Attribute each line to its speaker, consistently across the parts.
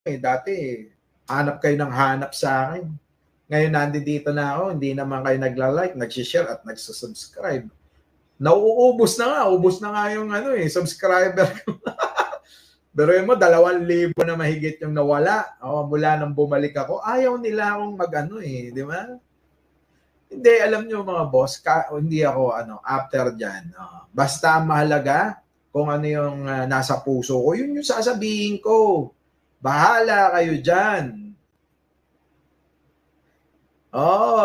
Speaker 1: dati hanap kayo ng hanap sa akin. Ngayon nandito na ako, hindi naman kayo nagla-like, nag-share at nagsusubscribe. Nauubos na nga, ubos na nga yung subscriber ko. Pero mo, 2,000 na mahigit yung nawala. Mula nang bumalik ako, ayaw nila akong di ba? Hindi, alam nyo mga boss, hindi ako after dyan. Basta mahalaga kung ano yung nasa puso ko, yun yung sasabihin ko. Bahala kayo dyan.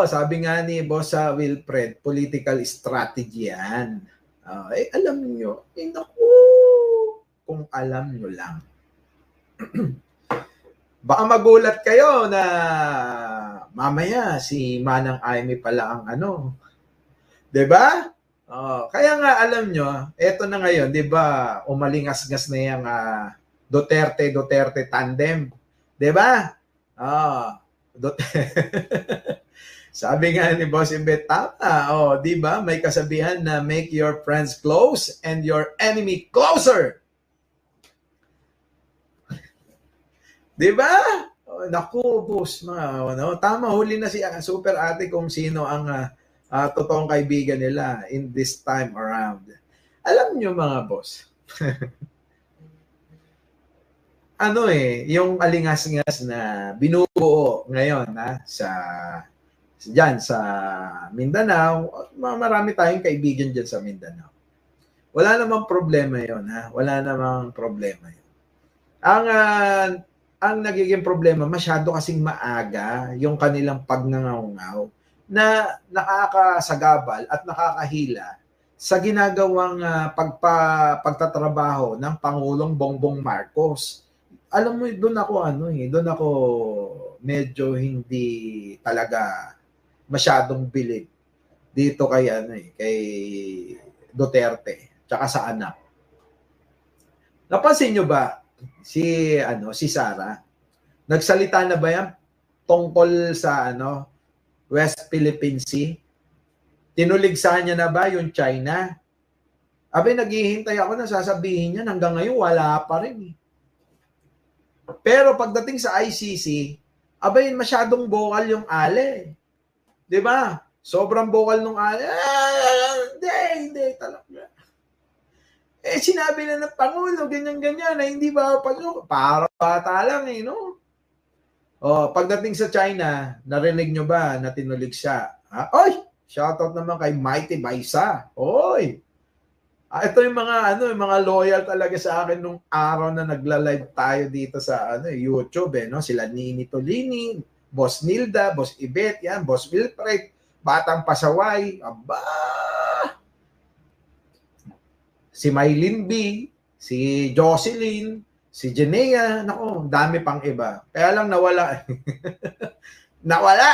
Speaker 1: Sabi nga ni Boss Wilfred, political strategy yan. Alam nyo, naku, kung alam nyo lang. Baka magulat kayo na mamaya si Manang Aimee pala ang diba? Kaya nga alam nyo, eto na ngayon, diba, umalingas-ngas na yung Duterte tandem. Diba? Sabi nga ni Boss Imbet, tama. Diba, may kasabihan na make your friends close and your enemy closer. Diba? Naku, boss, tama, huli na si Super Ate kung sino ang totoong kaibigan nila in this time around. Alam nyo mga boss, yung alingas-ngas na binubuo ngayon sa Mindanao, marami tayong kaibigan dyan sa Mindanao. Wala namang problema yon, wala namang problema yun. Ang nagiging problema, masyado kasing maaga yung kanilang pagngangaw-ngaw na nakakasagabal at nakakahila sa ginagawang pagtatrabaho ng Pangulong Bongbong Marcos. Alam mo, doon ako medyo hindi talaga masyadong bilib dito kay Duterte tsaka sa anak. Napansin nyo ba si Sara, nagsalita na ba yan tungkol sa West Philippine Sea? Tinuligsahan niya na ba yung China? Naghihintay ako na sasabihin niya, hanggang ngayon wala pa rin. Pero pagdating sa ICC, masyadong vocal yung Ale. 'Di ba? Sobrang vocal nung Ale. Hindi talaga. Sinabi na ng Pangulo, ganyan-ganyan, na hindi ba pasok? Para bata lang no? Pagdating sa China, narinig nyo ba na tinulig siya? Oy! Shoutout naman kay Mighty Baisa. Oy! Ito yung mga loyal talaga sa akin nung araw na nagla-live tayo dito sa YouTube, no? Sila Nini Tolini, Boss Nilda, Boss Ibet, yan, Boss Wilfred, Batang Pasaway, si Mylene B, si Jocelyn, si Jenea, nako, dami pang iba. Kaya lang nawala. Nawala.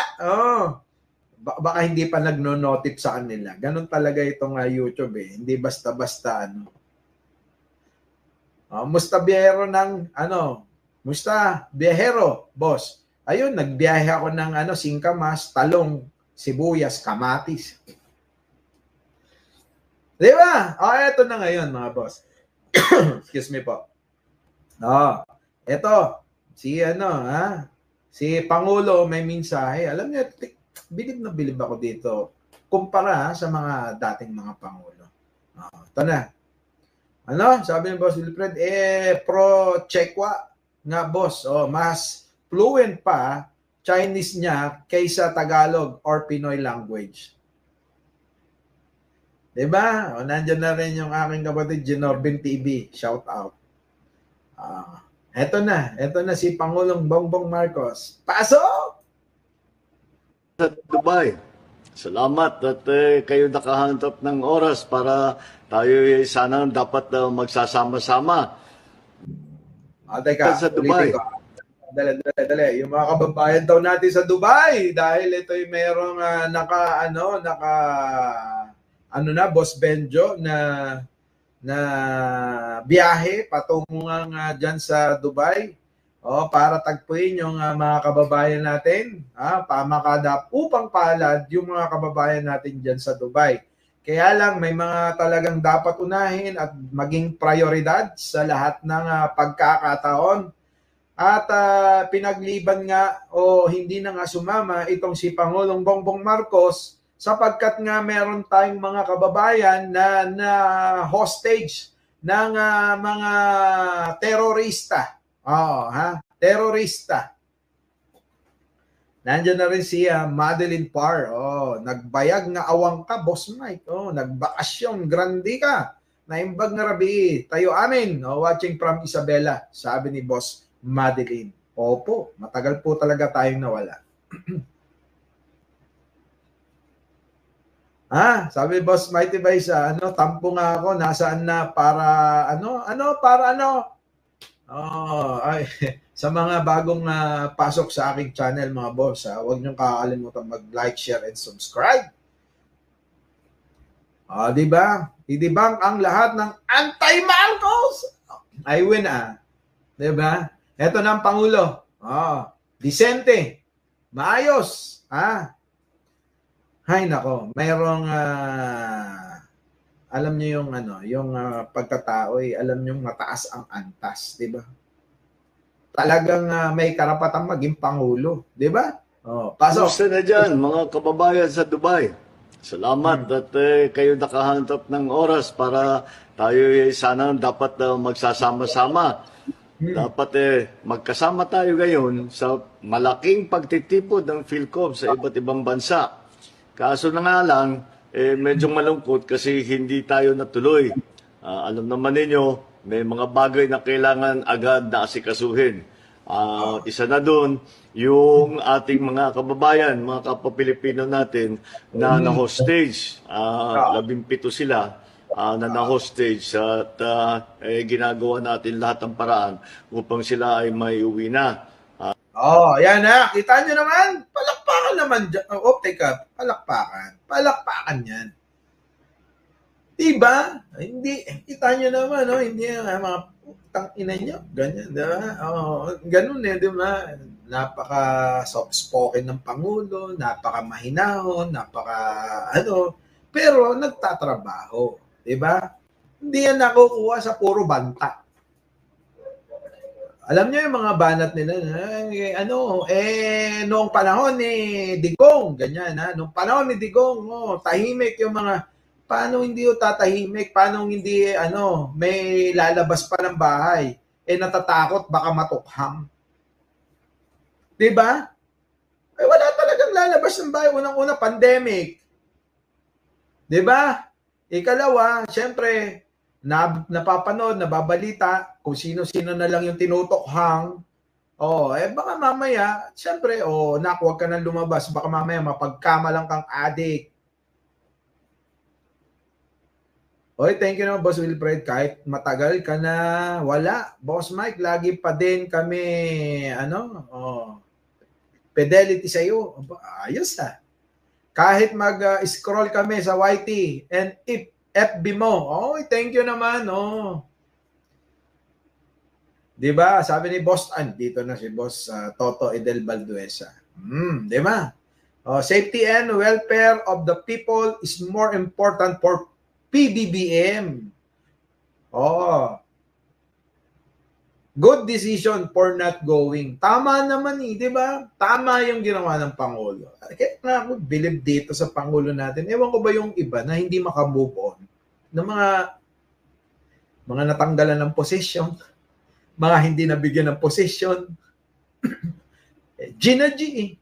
Speaker 1: Baka hindi pa nagno-notif sa kanila. Ganun talaga itong YouTube Hindi basta-basta Musta biyahero ng Musta biyahero, boss. Ayun, nagbiyahe ako ng singkamas, talong, sibuyas, kamatis. Di ba? Eto na ngayon mga boss. Excuse me po. Eto, si Pangulo may mensahe. Alam niyo, bilib na bilib ako dito kumpara sa mga dating mga Pangulo. Ito na. Sabi ni Boss Wilfred, pro-Chekwa nga boss. Mas fluent pa Chinese niya kaysa Tagalog or Pinoy language. Diba? Nandiyan na rin yung aking kapatid, Genorbin TV. Shout out. Eto na si Pangulong Bongbong Marcos. Pasok!
Speaker 2: Sa Dubai. Salamat at kayo nakahanap ng oras para tayo sana dapat magsasama-sama.
Speaker 1: Teka,
Speaker 2: sa Dubai.
Speaker 1: Dali. Yung mga kababayan daw natin sa Dubai dahil ito'y merong Boss Benjo na biyahe patungo nga dyan sa Dubai. Para tagpuin yung mga kababayan natin, upang palad yung mga kababayan natin dyan sa Dubai. Kaya lang may mga talagang dapat unahin at maging prioridad sa lahat ng pagkakataon. At pinagliban nga o hindi na nga sumama itong si Pangulong Bongbong Marcos sapagkat nga meron tayong mga kababayan na hostage ng mga terorista. Terorista. Nandiyan na rin si Madeline Par. Nagbayag nga awang ka, Boss Mike. Nagbakasyon, grandi ka. Naimbag nga rabi, tayo amin. Watching from Isabela, sabi ni Boss Madeline. Opo, matagal po talaga tayong nawala. Sabi Boss Mighty Baisa, tampo nga ako, nasaan na para ay, sa mga bagong pasok sa aking channel mga boss, huwag niyong kakalimutan mag-like, share, and subscribe. Di ba? I-debunk ang lahat ng anti-Marcos. I win Di ba? Ito na ang Pangulo. Disente. Maayos. Hay nako, mayroong alam niyo yung pagkatao alam niyo mataas ang antas, 'di ba? Talagang may karapatang maging pangulo, 'di ba? Pasok.
Speaker 2: Gusto na diyan mga kababayan sa Dubai. Salamat at kayo nakahanap ng oras para tayo sana dapat magsasama-sama. Dapat magkasama tayo ngayon sa malaking pagtitipod ng PhilCom sa iba't ibang bansa. Kaso na nga lang, medyo malungkot kasi hindi tayo natuloy. Alam naman ninyo, may mga bagay na kailangan agad na asikasuhin. Isa na doon, yung ating mga kababayan, mga kapwa-Pilipino natin na na-hostage. 17 sila na na-hostage at ginagawa natin lahat ng paraan upang sila ay may uwi na.
Speaker 1: Yan na. Kita nyo naman. Palakpakan naman dyan. Teka. Palakpakan yan. Diba? Hindi. Kita nyo naman. Hindi mga tangina nyo. Ganyan. Diba? Ganun diba? Napaka-soft-spoken ng Pangulo. Napaka-mahinahon. Pero nagtatrabaho. Diba? Hindi yan nakukuha sa puro banta. Alam niyo yung mga banat nila, noong panahon ni Digong, ganyan noong panahon ni Digong, tahimik yung mga, paano hindi tatahimik, paano hindi, may lalabas pa ng bahay, natatakot baka matukhang. Diba? Wala talagang lalabas ng bahay, unang-una, pandemic. Diba? Ikalawa, syempre, napapanood, nababalita, kung sino-sino na lang yung tinutokhang, baka mamaya, syempre, huwag ka nang lumabas, baka mamaya mapagkamalang kang adik. Thank you naman, Boss Wilfred, kahit matagal ka na wala. Boss Mike, lagi pa din kami, fidelity sa'yo. Ayos Kahit mag-scroll kami sa YT and FB mo. Thank you naman. Diba? Sabi ni Boss, dito na si Boss Toto Edel Balduesa. Diba? Safety and welfare of the people is more important for PBBM. Good decision for not going. Tama naman diba? Tama yung ginawa ng Pangulo. Kaya nga ako believe dito sa Pangulo natin. Ewan ko ba yung iba na hindi makamove on ng mga natanggalan ng posisyon, mga hindi nabigyan ng posisyon. Gina G.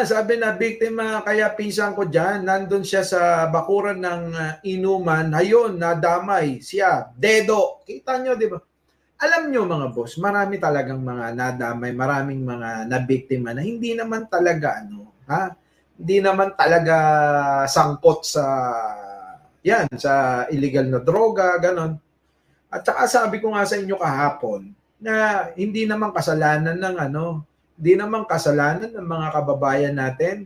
Speaker 1: Sabi na biktima kaya pinsan ko dyan, nandun siya sa bakuran ng inuman, ayun, nadamay siya, dedo. Kita nyo, di ba? Alam nyo mga boss, marami talagang mga nadamay, maraming mga nabiktima na hindi naman talaga, hindi naman talaga sangkot sa illegal na droga, ganon. At saka sabi ko nga sa inyo kahapon, na hindi naman kasalanan ng hindi naman kasalanan ng mga kababayan natin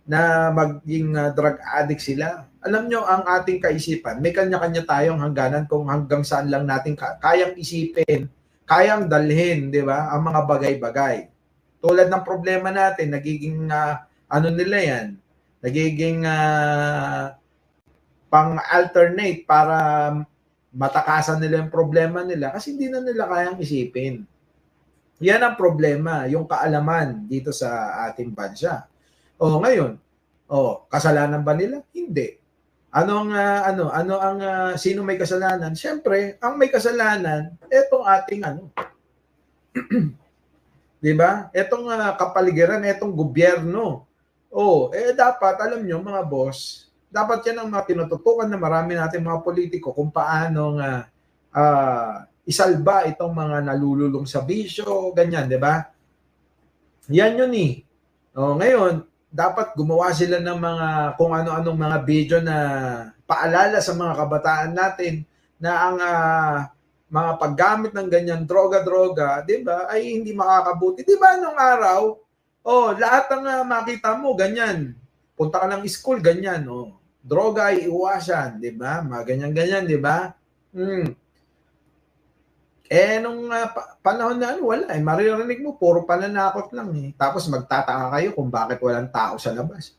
Speaker 1: na maging drug addict sila. Alam nyo, ang ating kaisipan, may kanya-kanya tayong hangganan kung hanggang saan lang natin kayang isipin, kayang dalhin, di ba, ang mga bagay-bagay. Tulad ng problema natin, nagiging, nila yan, nagiging pang-alternate para matakasan nila yung problema nila kasi hindi na nila kayang isipin. Yan ang problema, yung kaalaman dito sa ating bansa. Ngayon, kasalanan ba nila? Hindi. Sino may kasalanan? Siyempre, ang may kasalanan, etong ating 'di ba? Etong kapaligiran, etong gobyerno. Dapat alam nyo mga boss, dapat yan ang mga tinututukan na marami natin mga politiko kung paano isalba itong mga nalululong sa bisyo, ganyan, 'di ba? Yan yun eh. Ngayon, dapat gumawa sila ng mga kung ano-anong mga video na paalala sa mga kabataan natin na ang mga paggamit ng ganyan droga-droga, 'di ba, ay hindi makakabuti. 'Di ba nung araw, lahat ng makita mo ganyan. Punta ka ng school ganyan, droga ay iwasan, 'di ba? Mga ganyan-ganyan, 'di ba? Nung panahon na wala maririnig mo puro pananakot lang Tapos magtataka kayo kung bakit walang tao sa labas.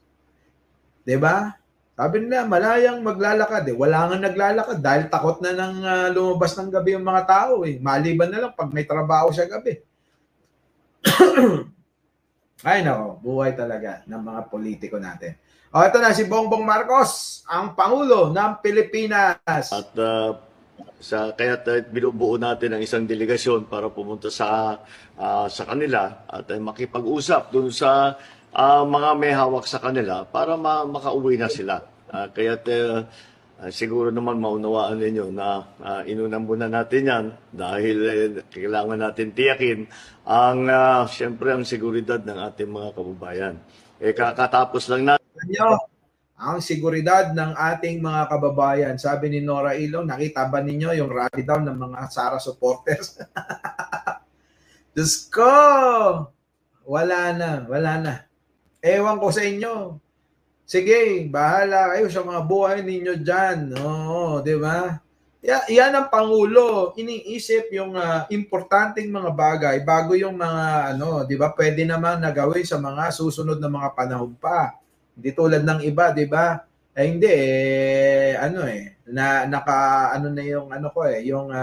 Speaker 1: 'Di ba? Sabi nila malayang maglalakad wala nga naglalakad dahil takot na nang lumabas ng gabi yung mga tao Maliban na lang pag may trabaho sa gabi. Ay nako, buhay talaga ng mga politiko natin. Ito na si Bongbong Marcos, ang Pangulo ng Pilipinas.
Speaker 2: At kaya binubuo natin ang isang delegasyon para pumunta sa kanila at makipag-usap dun sa mga may hawak sa kanila para makauwi na sila. Kaya siguro naman maunawaan ninyo na inunan muna natin yan dahil kailangan natin tiyakin siyempre ang seguridad ng ating mga kababayan. Kakatapos lang natin.
Speaker 1: Ang seguridad ng ating mga kababayan. Sabi ni Nora Ilong, nakita ba ninyo yung rally down ng mga Sara supporters? Diyos ko! Wala na. Ewan ko sa inyo. Sige, bahala kayo sa mga buhay ninyo dyan. Di ba? Yan ang Pangulo. Iniisip yung importanteng mga bagay bago yung mga, di ba, pwede naman nagawin sa mga susunod na mga panahon pa. Hindi tulad ng iba, 'di ba? Hindi yung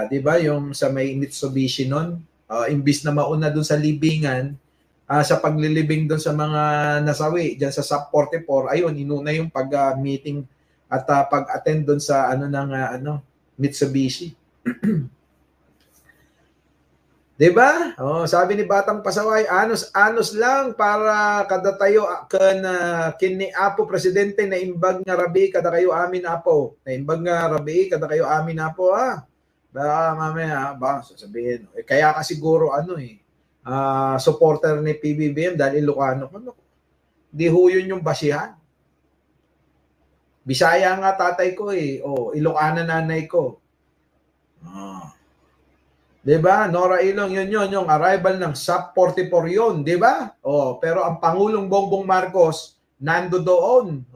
Speaker 1: 'di ba, yung sa may Mitsubishi noon, imbis na mauna doon sa libingan, sa paglilibing doon sa mga nasawi diyan sa Sub 44, ayun inuna yung pag-meeting at pag-attend doon sa Mitsubishi. 'Di ba? Sabi ni Batang Pasaway, anos lang para kada tayo kini Apo presidente na imbag nga rabi kada kayo amin Apo. Na imbag nga rabi kada kayo amin Apo Baka mamaya sasabihin. Kaya ka siguro supporter ni PBBM dahil Ilocano. Di ho yun yung basihan. Bisaya nga tatay ko Ilocana nanay ko. Diba? Nora Ilong, yun yung arrival ng Sub 44 yun, diba? Pero ang Pangulong Bongbong Marcos, nando doon.